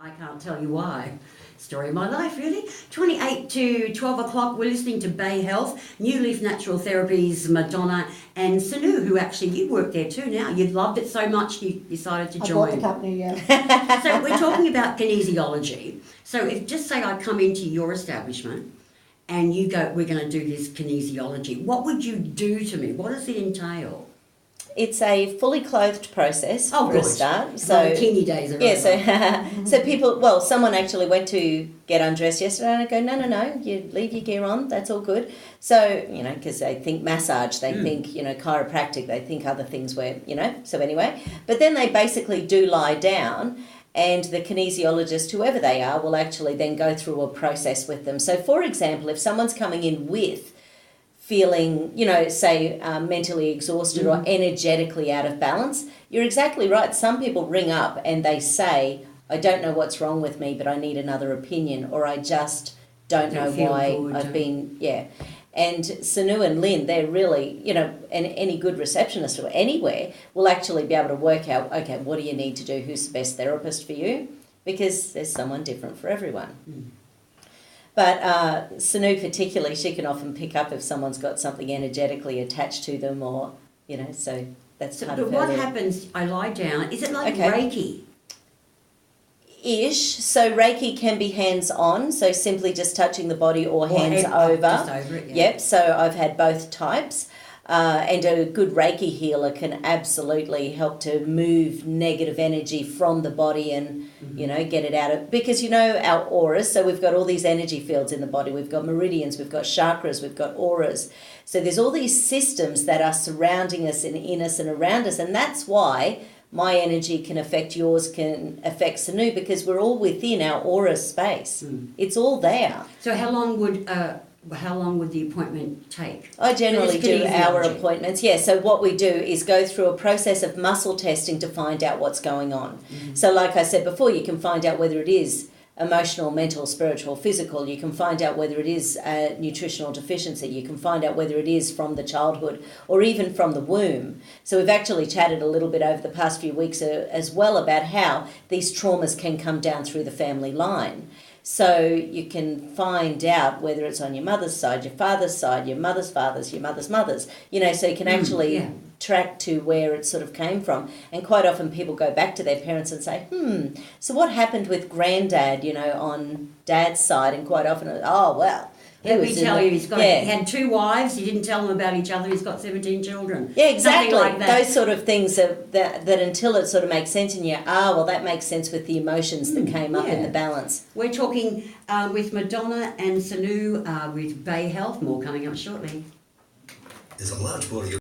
I can't tell you why. Story of my life, really. 28 to 12 o'clock, we're listening to Bay Health, New Leaf Natural Therapies, Madonna and Sinoux, who actually, you work there too now. You loved it so much you decided to join. I bought the company, yeah. So we're talking about kinesiology. So if, just say I come into your establishment and you go, we're going to do this kinesiology, what would you do to me? What does it entail? It's a fully clothed process for a start. So bikini days are over. So people, well, someone actually went to get undressed yesterday and I go, no, you leave your gear on, that's all good. So, because they think massage, they think, chiropractic, they think other things where, so anyway. But then they basically do lie down and the kinesiologist, whoever they are, will actually then go through a process with them. So, for example, if someone's coming in with feeling, say mentally exhausted or energetically out of balance, you're exactly right. Some people ring up and they say, I don't know what's wrong with me, but I need another opinion, or I just don't know why I've been, And Sinoux and Lynn, they're really, and any good receptionist or anywhere will actually be able to work out, okay, what do you need to do? Who's the best therapist for you? Because there's someone different for everyone. But Sinoux particularly, she can often pick up if someone's got something energetically attached to them or, so that's part of her. But what happens, I lie down, is it like Reiki? Ish. So Reiki can be hands-on, so simply just touching the body or hands over. Just over it, Yep, so I've had both types. And a good Reiki healer can absolutely help to move negative energy from the body and, get it out of... Because, our auras, so we've got all these energy fields in the body. We've got meridians, we've got chakras, we've got auras. So there's all these systems that are surrounding us and in us and around us. And that's why my energy can affect yours, can affect Sinoux, because we're all within our aura space. It's all there. So how long would the appointment take? I generally do hour appointments. Yeah, so what we do is go through a process of muscle testing to find out what's going on. So like I said before, you can find out whether it is emotional, mental, spiritual, physical. You can find out whether it is a nutritional deficiency. You can find out whether it is from the childhood or even from the womb. So we've actually chatted a little bit over the past few weeks as well about how these traumas can come down through the family line. So you can find out whether it's on your mother's side, your father's side, your mother's fathers, your mother's mothers, so you can actually track to where it sort of came from. And quite often people go back to their parents and say, so what happened with granddad, on dad's side? And quite often, let me tell you, he had 2 wives, he didn't tell them about each other, he's got 17 children. Yeah, exactly. Like that. Those sort of things that until it sort of makes sense and that makes sense with the emotions that came up in the balance. We're talking with Madonna and Sinoux with Bay Health, more coming up shortly. There's a large body of